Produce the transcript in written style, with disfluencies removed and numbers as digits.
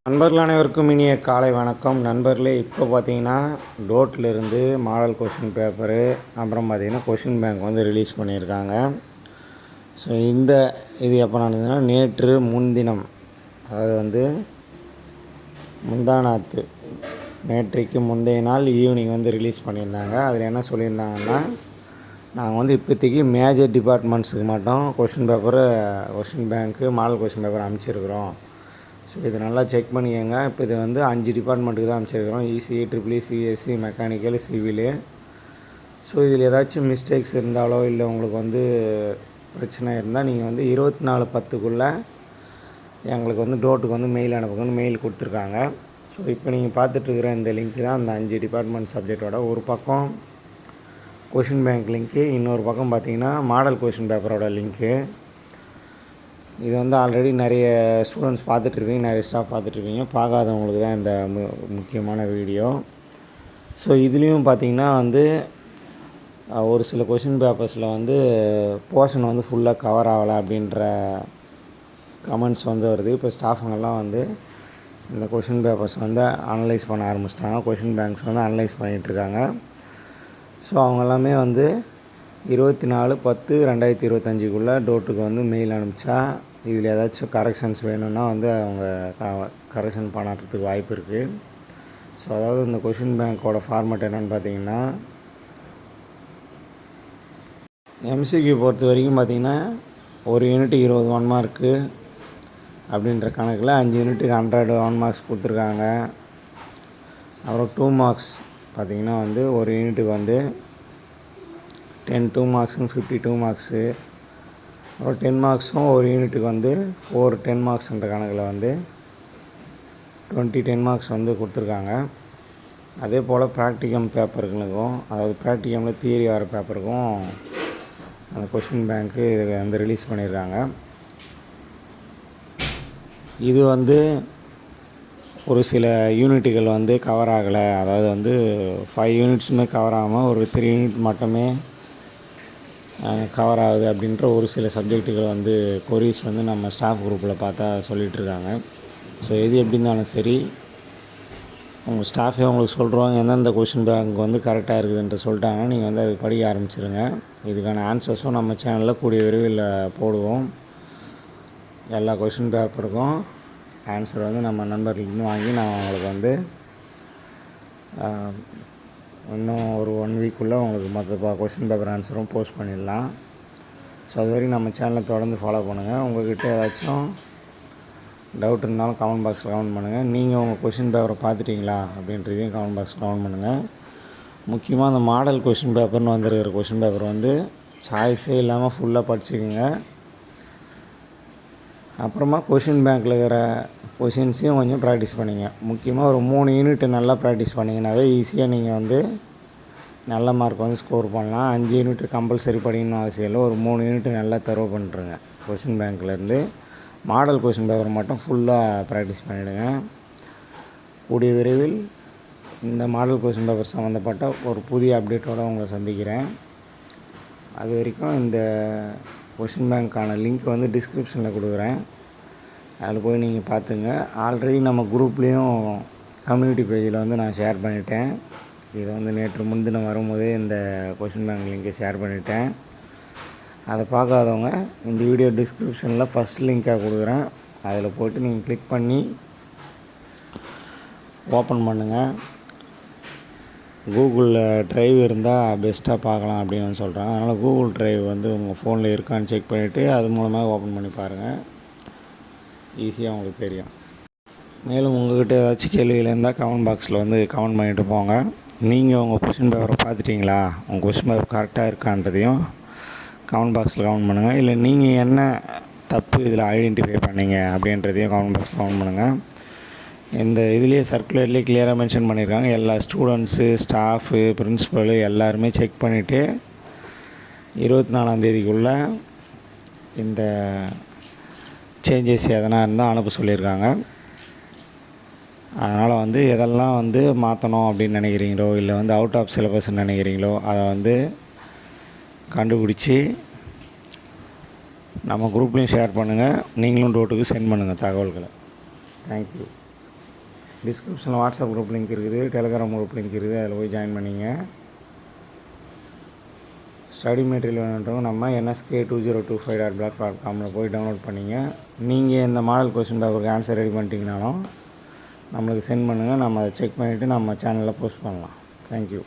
நண்பர்கள் அனைவருக்கும் இனிய காலை வணக்கம். நண்பர்களே, இப்போ பார்த்தீங்கன்னா டோட்லேருந்து மாடல் கொஷின் பேப்பரு, அப்புறம் பார்த்திங்கன்னா கொஷின் பேங்க் வந்து ரிலீஸ் பண்ணியிருக்காங்க. ஸோ இது எப்போ நடந்ததுன்னா நேற்று முன்தினம், அதாவது வந்து முந்தாநாத்து, நேற்றைக்கு முந்தைய நாள் ஈவினிங் வந்து ரிலீஸ் பண்ணியிருந்தாங்க. அதில் என்ன சொல்லியிருந்தாங்கன்னா, நாங்கள் வந்து இப்போதைக்கு மேஜர் டிபார்ட்மெண்ட்ஸுக்கு மட்டும் கொஷின் பேங்க்கு மாடல் கொஷின் பேப்பர் அனுப்பிச்சிருக்கிறோம். ஸோ இது நல்லா செக் பண்ணிக்கோங்க. இப்போ இது வந்து 5 டிபார்ட்மெண்ட்டுக்கு தான் அனுப்பிச்சிருக்கிறோம். ECE, triple E, CSE, mechanical, civil. So இதில் ஏதாச்சும் மிஸ்டேக்ஸ் இருந்தாலோ இல்லை உங்களுக்கு வந்து பிரச்சனை இருந்தால் நீங்கள் வந்து 24/10க்குள்ளே எங்களுக்கு வந்து டோட்டுக்கு வந்து மெயில் அனுப்புங்கன்னு மெயில் கொடுத்துருக்காங்க. ஸோ இப்போ நீங்கள் பார்த்துட்ருக்கிற இந்த லிங்க் தான் அந்த 5 டிபார்ட்மெண்ட் சப்ஜெக்டோட ஒரு பக்கம் கொஷின் பேங்க் லிங்க்கு, இன்னொரு பக்கம் பார்த்திங்கன்னா மாடல் கொஷின் பேப்பரோட லிங்க்கு. இது வந்து ஆல்ரெடி நிறைய ஸ்டூடெண்ட்ஸ் பார்த்துட்ருப்பீங்க, நிறைய ஸ்டாஃப் பார்த்துட்ருப்பீங்க. பார்க்காதவங்களுக்கு தான் இந்த முக்கியமான வீடியோ. ஸோ இதுலேயும் பார்த்திங்கன்னா வந்து ஒரு சில கொஷின் பேப்பர்ஸில் வந்து போர்ஷன் வந்து ஃபுல்லாக கவர் ஆகலை அப்படின்ற கமெண்ட்ஸ் வந்து வருது. இப்போ ஸ்டாஃபுங்கெல்லாம் வந்து இந்த கொஷின் பேப்பர்ஸ் வந்து அனலைஸ் பண்ண ஆரம்பிச்சிட்டாங்க. கொஷின் பேங்க்ஸ் வந்து அனலைஸ் பண்ணிகிட்ருக்காங்க. ஸோ அவங்க எல்லாமே வந்து 24/10/2025க்குள்ளே டோட்டுக்கு வந்து மெயில் அனுப்பிச்சா இதில் ஏதாச்சும் கரெக்ஷன்ஸ் வேணும்னா வந்து அவங்க கரெக்ஷன் பண்ணுறதுக்கு வாய்ப்பு இருக்குது. ஸோ அதாவது இந்த கொஷின் பேங்க்கோட ஃபார்மேட் என்னென்னு பார்த்தீங்கன்னா, எம்சிக்யூ பொறுத்த வரைக்கும் பார்த்திங்கன்னா ஒரு யூனிட்டுக்கு 20 1 மார்க்கு அப்படின்ற கணக்கில் 5 யூனிட்டுக்கு 100 1 மார்க்ஸ் கொடுத்துருக்காங்க. அப்புறம் 2 மார்க்ஸ் பார்த்திங்கன்னா வந்து ஒரு யூனிட்டுக்கு வந்து 10 2 மார்க்ஸுன்னு 52 மார்க்ஸு. அப்புறம் 10 மார்க்ஸும் ஒரு யூனிட்டுக்கு வந்து 4 10 மார்க்ஸ்ன்ற கணக்கில் வந்து 20 10 மார்க்ஸ் வந்து கொடுத்துருக்காங்க. அதே போல் ப்ராக்டிகம் பேப்பருங்களுக்கும், அதாவது ப்ராக்டிகமில் தியரி வர பேப்பருக்கும் அந்த கொஷின் பேங்க்கு இதை வந்து ரிலீஸ் பண்ணியிருக்காங்க. இது வந்து ஒரு சில யூனிட்டுகள் வந்து கவர் ஆகலை, அதாவது வந்து 5 யூனிட்ஸுமே கவர் ஆகாமல் ஒரு 3 யூனிட் மட்டுமே கவர் ஆகுது அப்படின்ற ஒரு சில சப்ஜெக்ட்டுகள் வந்து கொரீஸ் வந்து நம்ம ஸ்டாஃப் குரூப்பில் பார்த்தா சொல்லிகிட்ருக்காங்க. ஸோ எது எப்படி இருந்தாலும் சரி, உங்கள் ஸ்டாஃபே உங்களுக்கு சொல்கிறவங்க எந்தெந்த கொஷின் பேங்க் வந்து கரெக்டாக இருக்குதுன்ற சொல்லிட்டாங்கன்னா நீங்கள் வந்து அது படிக்க ஆரம்பிச்சிருங்க. இதுக்கான ஆன்சர்ஸும் நம்ம சேனலில் கூடிய விரைவில் போடுவோம். எல்லா கொஷின் பேப்பருக்கும் ஆன்சர் வந்து நம்ம நண்பர்கள்லேருந்து வாங்கி நான் உங்களுக்கு வந்து இன்னும் ஒரு 1 வீக்குள்ளே உங்களுக்கு மொத்த கொஷின் பேப்பர் ஆன்சரும் போஸ்ட் பண்ணிடலாம். ஸோ அது வரைக்கும் நம்ம சேனலை தொடர்ந்து ஃபாலோ பண்ணுங்கள். உங்கள்கிட்ட ஏதாச்சும் டவுட் இருந்தாலும் கமெண்ட் பாக்ஸில் கமெண்ட் பண்ணுங்கள். நீங்கள் உங்கள் கொஷின் பேப்பரை பார்த்துட்டிங்களா அப்படின்றதையும் கமெண்ட் பாக்ஸில் கமெண்ட் பண்ணுங்கள். முக்கியமாக அந்த மாடல் கொஷின் பேப்பர்னு வந்துருக்கிற கொஷின் பேப்பர் வந்து சாய்ஸே இல்லாமல் ஃபுல்லாக படிச்சுக்கோங்க. அப்புறமா கொஷின் பேங்க்கில் இருக்கிற கொஷின்ஸையும் கொஞ்சம் ப்ராக்டிஸ் பண்ணிங்க. முக்கியமாக ஒரு 3 யூனிட்டு நல்லா ப்ராக்டிஸ் பண்ணிங்கனாவே ஈஸியாக நீங்கள் வந்து நல்ல மார்க் வந்து ஸ்கோர் பண்ணலாம். 5 யூனிட்டு கம்பல்சரி படிக்கணும்னு அவசியம் இல்லை. ஒரு 3 யூனிட்டு நல்லா தரவு பண்ணுறங்க. கொஷின் பேங்க்லேருந்து மாடல் கொஷின் பேப்பர் மட்டும் ஃபுல்லாக ப்ராக்டிஸ் பண்ணிவிடுங்க. கூடிய விரைவில் இந்த மாடல் கொஷின் பேப்பர் சம்மந்தப்பட்ட ஒரு புதிய அப்டேட்டோடு உங்களை சந்திக்கிறேன். அது வரைக்கும் இந்த கொஷின் பேங்க்கான லிங்க் வந்து டிஸ்கிரிப்ஷனில் கொடுக்குறேன். அதில் போய் நீங்கள் பார்த்துங்க. ஆல்ரெடி நம்ம குரூப்லேயும் கம்யூனிட்டி பேஜில் வந்து நான் ஷேர் பண்ணிட்டேன். இதை வந்து நேற்று முன்தினம் வரும்போதே இந்த கொஷின் பேங்க் லிங்கை ஷேர் பண்ணிட்டேன். அதை பார்க்காதவங்க இந்த வீடியோ டிஸ்கிரிப்ஷனில் ஃபஸ்ட் லிங்க்காக கொடுக்குறேன். அதில் போய்ட்டு நீங்கள் கிளிக் பண்ணி ஓப்பன் பண்ணுங்கள். கூகுளில் ட்ரைவ் இருந்தால் பெஸ்ட்டாக பார்க்கலாம் அப்படின்னு சொல்கிறாங்க. அதனால் கூகுள் ட்ரைவ் வந்து உங்கள் ஃபோனில் இருக்கான்னு செக் பண்ணிவிட்டு அது மூலமாக ஓப்பன் பண்ணி பாருங்கள். ஈஸியாக உங்களுக்கு தெரியும். மேலும் உங்கள்கிட்ட ஏதாச்சும் கேள்விகள் இருந்தால் கமெண்ட் பாக்ஸில் வந்து கமெண்ட் பண்ணிட்டு போங்க. நீங்கள் உங்கள் கொஷின் பேப்பரை பார்த்துட்டிங்களா, உங்கள் கொஷின் பேப்பர் கரெக்டாக இருக்கான்றதையும் கமெண்ட் பாக்ஸில் கமெண்ட் பண்ணுங்கள். இல்லை நீங்கள் என்ன தப்பு இதில் ஐடென்டிஃபை பண்ணீங்க அப்படின்றதையும் கமெண்ட் பாக்ஸில் கமெண்ட் பண்ணுங்கள். இந்த இதுலேயே சர்க்குலர்லேயே கிளியராக மென்ஷன் பண்ணியிருக்காங்க. எல்லா ஸ்டூடெண்ட்ஸு, ஸ்டாஃபு, பிரின்ஸிபலு எல்லாருமே செக் பண்ணிவிட்டு 24ஆம் தேதிக்குள்ளே இந்த சேஞ்சஸ் எதனா இருந்தால் அனுப்ப சொல்லியிருக்காங்க. அதனால் வந்து எதெல்லாம் வந்து மாற்றணும் அப்படின்னு நினைக்கிறீங்களோ, இல்லை வந்து அவுட் ஆஃப் சிலபஸ்ன்னு நினைக்கிறீங்களோ, அதை வந்து கண்டுபிடிச்சி நம்ம குரூப்லேயும் ஷேர் பண்ணுங்கள். நீங்களும் டோட்டுக்கு சென்ட் பண்ணுங்கள் தகவல்களை. தேங்க்யூ. டிஸ்கிரிப்ஷனில் வாட்ஸ்அப் குரூப் லிங்க் இருக்குது, டெலிகிராம் குரூப் லிங்க் இருக்குது, அதில் போய் ஜாயின் பண்ணிங்க. ஸ்டடி மெட்டீரியல் வேணுன்றவங்க நம்ம nsk2025.blog.comல போய் டவுன்லோட் பண்ணிங்க. நீங்கள் இந்த மாடல் கொஸ்டின் பேப்பருக்கு ஆன்சர் ரெடி பண்ணிட்டீங்கனாலும் நம்மளுக்கு சென்ட் பண்ணுங்கள். நம்ம அதை செக் பண்ணிவிட்டு நம்ம சேனலில் போஸ்ட் பண்ணலாம். தேங்க்யூ.